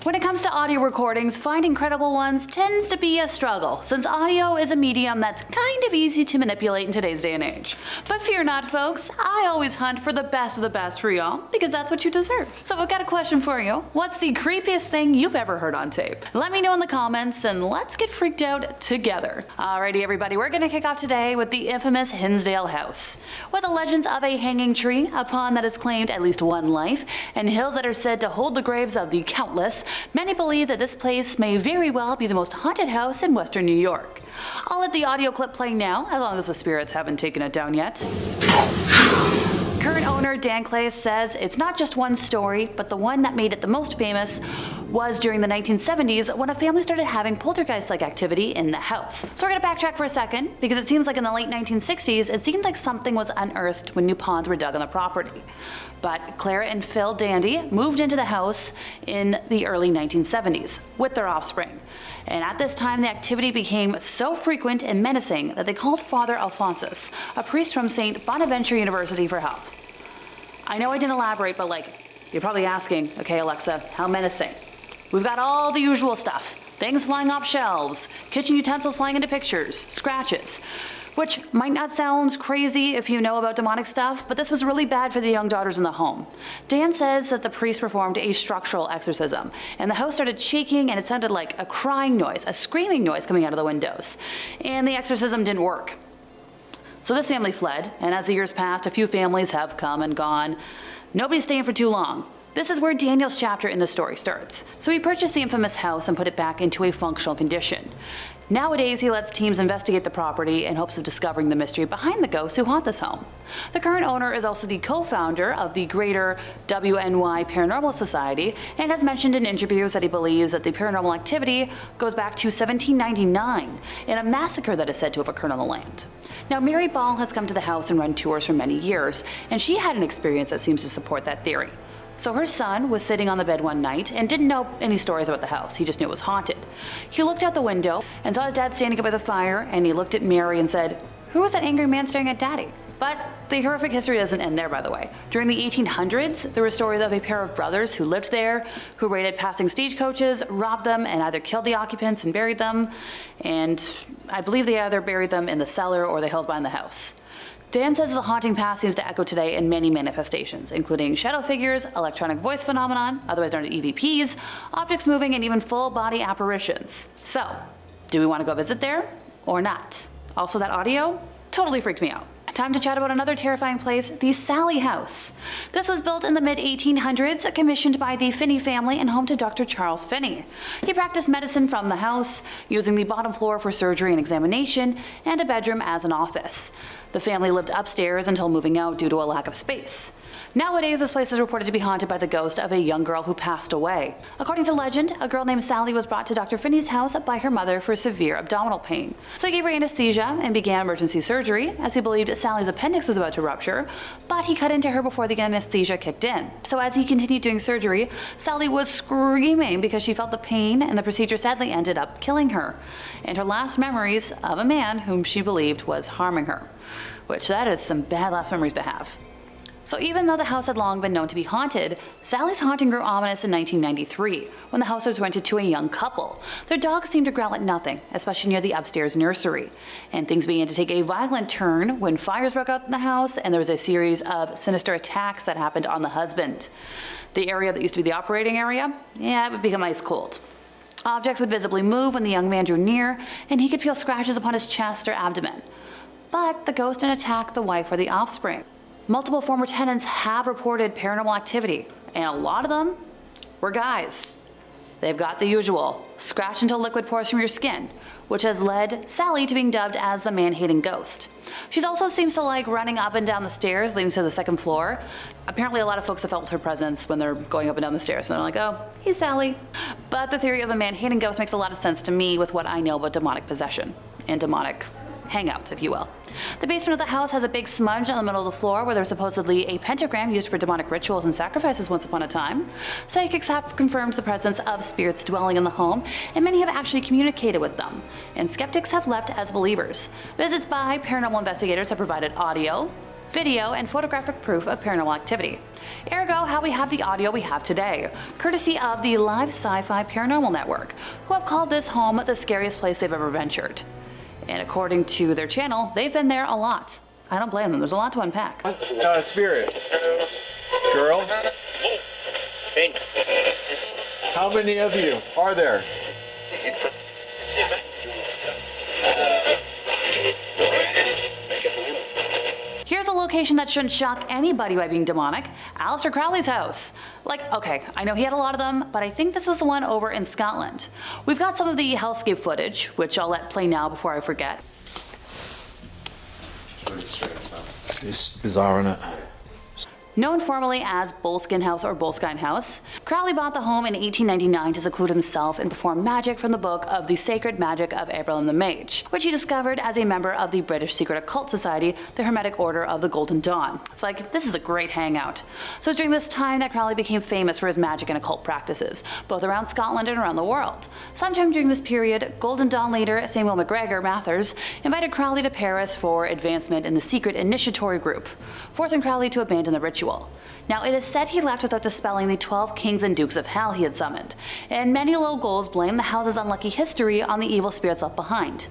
When it comes to audio recordings, finding credible ones tends to be a struggle, since audio is a medium that's kind of easy to manipulate in today's day and age. But fear not, folks, I always hunt for the best of the best for y'all, because that's what you deserve. So I've got a question for you. What's the creepiest thing you've ever heard on tape? Let me know in the comments, and let's get freaked out together. Alrighty everybody, we're gonna kick off today with the infamous Hinsdale House. With the legends of a hanging tree, a pond that has claimed at least one life, and hills that are said to hold the graves of the countless, many believe that this place may very well be the most haunted house in Western New York. I'll let the audio clip play now, as long as the spirits haven't taken it down yet. Current owner Dan Clay says it's not just one story, but the one that made it the most famous was during the 1970s when a family started having poltergeist-like activity in the house. So we're gonna backtrack for a second, because it seems like in the late 1960s, it seemed like something was unearthed when new ponds were dug on the property. But Clara and Phil Dandy moved into the house in the early 1970s with their offspring. And at this time, the activity became so frequent and menacing that they called Father Alphonsus, a priest from St. Bonaventure University, for help. I know I didn't elaborate, but you're probably asking, okay Alexa, how menacing? We've got all the usual stuff. Things flying off shelves, kitchen utensils flying into pictures, scratches. Which might not sound crazy if you know about demonic stuff, but this was really bad for the young daughters in the home. Dan says that the priest performed a structural exorcism, and the house started shaking and it sounded like a crying noise, a screaming noise coming out of the windows. And the exorcism didn't work. So this family fled, and as the years passed, a few families have come and gone. Nobody's staying for too long. This is where Daniel's chapter in the story starts. So he purchased the infamous house and put it back into a functional condition. Nowadays, he lets teams investigate the property in hopes of discovering the mystery behind the ghosts who haunt this home. The current owner is also the co-founder of the Greater WNY Paranormal Society, and has mentioned in interviews that he believes that the paranormal activity goes back to 1799 in a massacre that is said to have occurred on the land. Now, Mary Ball has come to the house and run tours for many years, and she had an experience that seems to support that theory. So her son was sitting on the bed one night and didn't know any stories about the house. He just knew it was haunted. He looked out the window and saw his dad standing up by the fire, and he looked at Mary and said, "Who was that angry man staring at Daddy?" But the horrific history doesn't end there, by the way. During the 1800s, there were stories of a pair of brothers who lived there, who raided passing stagecoaches, robbed them, and either killed the occupants and buried them. And I believe they either buried them in the cellar or the hills behind the house. Dan says the haunting past seems to echo today in many manifestations, including shadow figures, electronic voice phenomenon, otherwise known as EVPs, objects moving, and even full body apparitions. So, do we want to go visit there or not? Also, that audio totally freaked me out. Time to chat about another terrifying place, the Sallie House. This was built in the mid-1800s, commissioned by the Finney family and home to Dr. Charles Finney. He practiced medicine from the house, using the bottom floor for surgery and examination, and a bedroom as an office. The family lived upstairs until moving out due to a lack of space. Nowadays, this place is reported to be haunted by the ghost of a young girl who passed away. According to legend, a girl named Sallie was brought to Dr. Finney's house by her mother for severe abdominal pain. So he gave her anesthesia and began emergency surgery, as he believed Sallie's appendix was about to rupture, but he cut into her before the anesthesia kicked in. So as he continued doing surgery, Sallie was screaming because she felt the pain, and the procedure sadly ended up killing her, and her last memories of a man whom she believed was harming her. Which, that is some bad last memories to have. So even though the house had long been known to be haunted, Sallie's haunting grew ominous in 1993, when the house was rented to a young couple. Their dog seemed to growl at nothing, especially near the upstairs nursery. And things began to take a violent turn when fires broke out in the house, and there was a series of sinister attacks that happened on the husband. The area that used to be the operating area, it would become ice cold. Objects would visibly move when the young man drew near, and he could feel scratches upon his chest or abdomen. But the ghost didn't attack the wife or the offspring. Multiple former tenants have reported paranormal activity, and a lot of them were guys. They've got the usual, scratch until liquid pours from your skin, which has led Sallie to being dubbed as the man-hating ghost. She also seems to like running up and down the stairs leading to the second floor. Apparently a lot of folks have felt her presence when they're going up and down the stairs, and they're like, oh, he's Sallie. But the theory of the man-hating ghost makes a lot of sense to me with what I know about demonic possession and demonic hangouts, if you will. The basement of the house has a big smudge on the middle of the floor where there's supposedly a pentagram used for demonic rituals and sacrifices once upon a time. Psychics have confirmed the presence of spirits dwelling in the home, and many have actually communicated with them, and skeptics have left as believers. Visits by paranormal investigators have provided audio, video, and photographic proof of paranormal activity. Ergo, how we have the audio we have today, courtesy of the Live Sci-Fi Paranormal Network, who have called this home the scariest place they've ever ventured. And according to their channel, they've been there a lot. I don't blame them, there's a lot to unpack. Spirit. Girl? How many of you are there? Here's a location that shouldn't shock anybody by being demonic, Aleister Crowley's house. Like, okay, I know he had a lot of them, but I think this was the one over in Scotland. We've got some of the hellscape footage, which I'll let play now before I forget. It's bizarre, isn't it? Known formally as Boleskine House or Boleskine House, Crowley bought the home in 1899 to seclude himself and perform magic from the book of the Sacred Magic of Abraham the Mage, which he discovered as a member of the British secret occult society, the Hermetic Order of the Golden Dawn. It's like, this is a great hangout. So it's during this time that Crowley became famous for his magic and occult practices, both around Scotland and around the world. Sometime during this period, Golden Dawn leader Samuel MacGregor Mathers invited Crowley to Paris for advancement in the secret initiatory group, forcing Crowley to abandon the ritual. Now, it is said he left without dispelling the 12 kings and dukes of hell he had summoned, and many locals blame the house's unlucky history on the evil spirits left behind.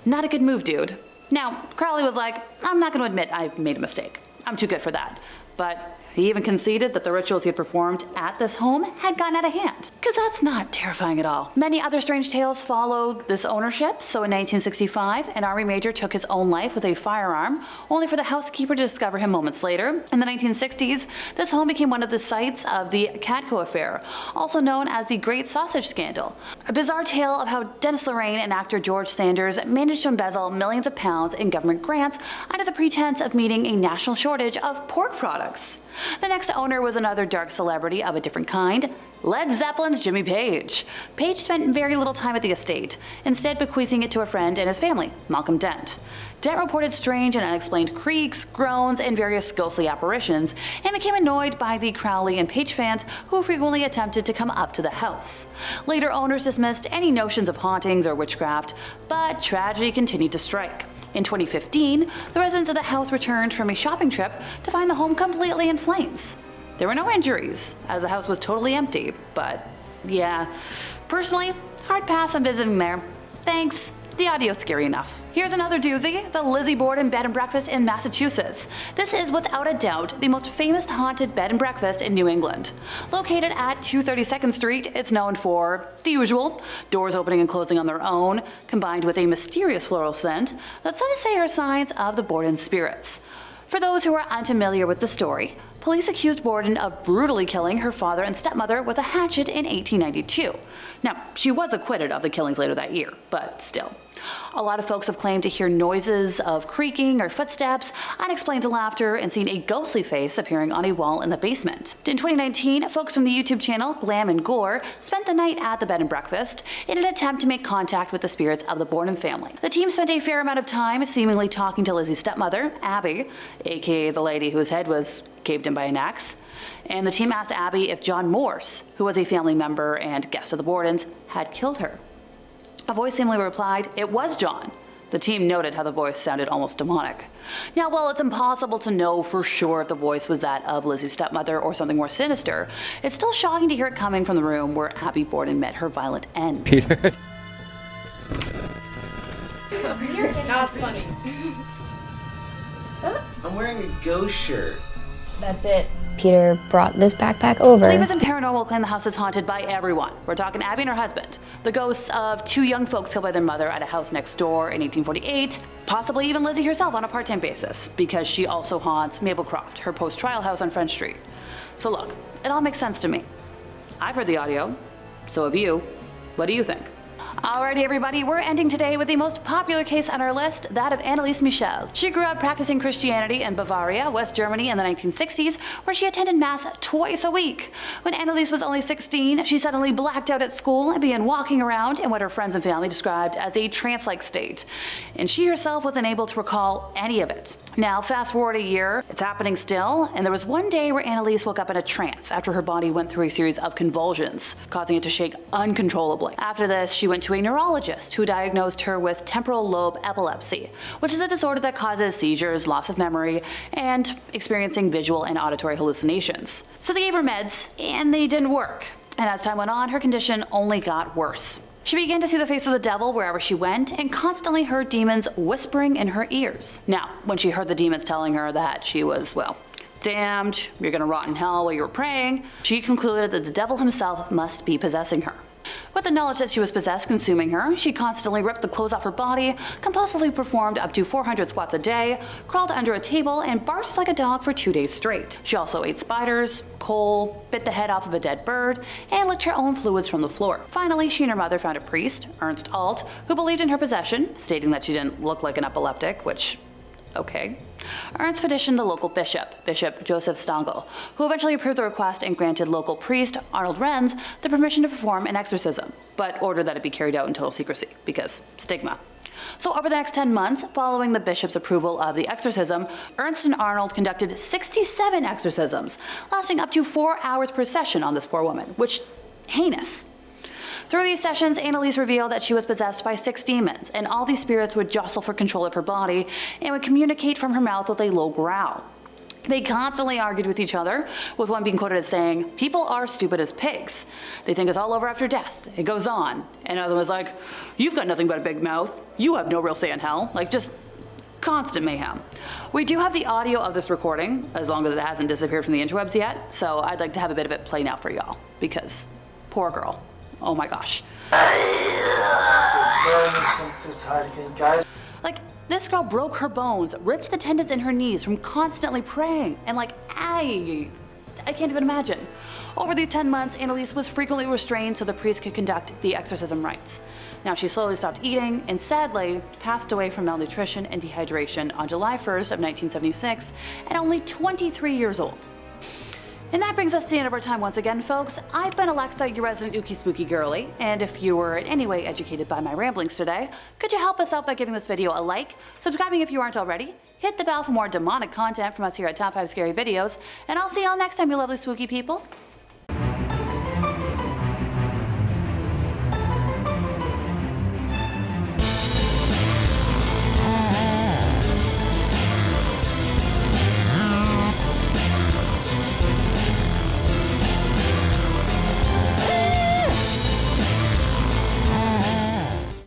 Not a good move, dude. Now, Crowley was like, I'm not going to admit I've made a mistake. I'm too good for that. But he even conceded that the rituals he had performed at this home had gotten out of hand. Because that's not terrifying at all. Many other strange tales followed this ownership, so in 1965, an army major took his own life with a firearm, only for the housekeeper to discover him moments later. In the 1960s, this home became one of the sites of the Cadco affair, also known as the Great Sausage Scandal. A bizarre tale of how Dennis Lorraine and actor George Sanders managed to embezzle millions of pounds in government grants under the pretense of meeting a national shortage of pork products. The next owner was another dark celebrity of a different kind, Led Zeppelin's Jimmy Page. Page spent very little time at the estate, instead bequeathing it to a friend and his family, Malcolm Dent. Dent reported strange and unexplained creaks, groans, and various ghostly apparitions, and became annoyed by the Crowley and Page fans who frequently attempted to come up to the house. Later owners dismissed any notions of hauntings or witchcraft, but tragedy continued to strike. In 2015, the residents of the house returned from a shopping trip to find the home completely in flames. There were no injuries, as the house was totally empty, but yeah, personally, hard pass on visiting there. Thanks. The audio's scary enough. Here's another doozy, the Lizzie Borden Bed and Breakfast in Massachusetts. This is without a doubt the most famous haunted bed and breakfast in New England. Located at 232nd Street, it's known for the usual, doors opening and closing on their own, combined with a mysterious floral scent that some say are signs of the Borden spirits. For those who are unfamiliar with the story, police accused Borden of brutally killing her father and stepmother with a hatchet in 1892. Now, she was acquitted of the killings later that year, but still. A lot of folks have claimed to hear noises of creaking or footsteps, unexplained laughter, and seen a ghostly face appearing on a wall in the basement. In 2019, folks from the YouTube channel Glam and Gore spent the night at the bed and breakfast in an attempt to make contact with the spirits of the Borden family. The team spent a fair amount of time seemingly talking to Lizzie's stepmother, Abby, aka the lady whose head was caved in by an axe, and the team asked Abby if John Morse, who was a family member and guest of the Bordens, had killed her. A voice seemingly replied, "It was John." The team noted how the voice sounded almost demonic. Now, while it's impossible to know for sure if the voice was that of Lizzie's stepmother or something more sinister, it's still shocking to hear it coming from the room where Abby Borden met her violent end. Peter. Not funny. I'm wearing a ghost shirt. That's it. Peter brought this backpack over. Believers in paranormal claim the house is haunted by everyone. We're talking Abby and her husband, the ghosts of two young folks killed by their mother at a house next door in 1848, possibly even Lizzie herself on a part-time basis, because she also haunts Maplecroft, her post-trial house on French Street. So look, it all makes sense to me. I've heard the audio, so have you. What do you think? Alrighty everybody, we're ending today with the most popular case on our list, that of Anneliese Michel. She grew up practicing Christianity in Bavaria, West Germany in the 1960s, where she attended mass twice a week. When Anneliese was only 16, she suddenly blacked out at school and began walking around in what her friends and family described as a trance-like state. And she herself was unable to recall any of it. Now, fast forward a year, it's happening still, and there was one day where Anneliese woke up in a trance after her body went through a series of convulsions, causing it to shake uncontrollably. After this, she went went to a neurologist who diagnosed her with temporal lobe epilepsy, which is a disorder that causes seizures, loss of memory, and experiencing visual and auditory hallucinations. So they gave her meds, and they didn't work. And as time went on, her condition only got worse. She began to see the face of the devil wherever she went and constantly heard demons whispering in her ears. Now, when she heard the demons telling her that she was, well, damned, you're gonna rot in hell while you were praying, she concluded that the devil himself must be possessing her. With the knowledge that she was possessed consuming her, she constantly ripped the clothes off her body, compulsively performed up to 400 squats a day, crawled under a table, and barked like a dog for 2 days straight. She also ate spiders, coal, bit the head off of a dead bird, and licked her own fluids from the floor. Finally, she and her mother found a priest, Ernst Alt, who believed in her possession, stating that she didn't look like an epileptic, which, okay. Ernst petitioned the local bishop, Bishop Joseph Stangl, who eventually approved the request and granted local priest Arnold Renz the permission to perform an exorcism, but ordered that it be carried out in total secrecy, because stigma. So over the next 10 months, following the bishop's approval of the exorcism, Ernst and Arnold conducted 67 exorcisms, lasting up to 4 hours per session on this poor woman, which, heinous. Through these sessions, Anneliese revealed that she was possessed by 6 demons, and all these spirits would jostle for control of her body and would communicate from her mouth with a low growl. They constantly argued with each other, with one being quoted as saying, "People are stupid as pigs. They think it's all over after death. It goes on." And another was like, "You've got nothing but a big mouth. You have no real say in hell." Like, just constant mayhem. We do have the audio of this recording, as long as it hasn't disappeared from the interwebs yet, so I'd like to have a bit of it playing out for y'all, because poor girl. Oh my gosh. Like, this girl broke her bones, ripped the tendons in her knees from constantly praying, and like, I can't even imagine. Over these 10 months, Anneliese was frequently restrained so the priest could conduct the exorcism rites. Now, she slowly stopped eating and sadly passed away from malnutrition and dehydration on July 1st of 1976 at only 23 years old. And that brings us to the end of our time once again, folks. I've been Alexa, your resident ookie spooky girly, and if you were in any way educated by my ramblings today, could you help us out by giving this video a like, subscribing if you aren't already, hit the bell for more demonic content from us here at Top 5 Scary Videos, and I'll see y'all next time, you lovely spooky people.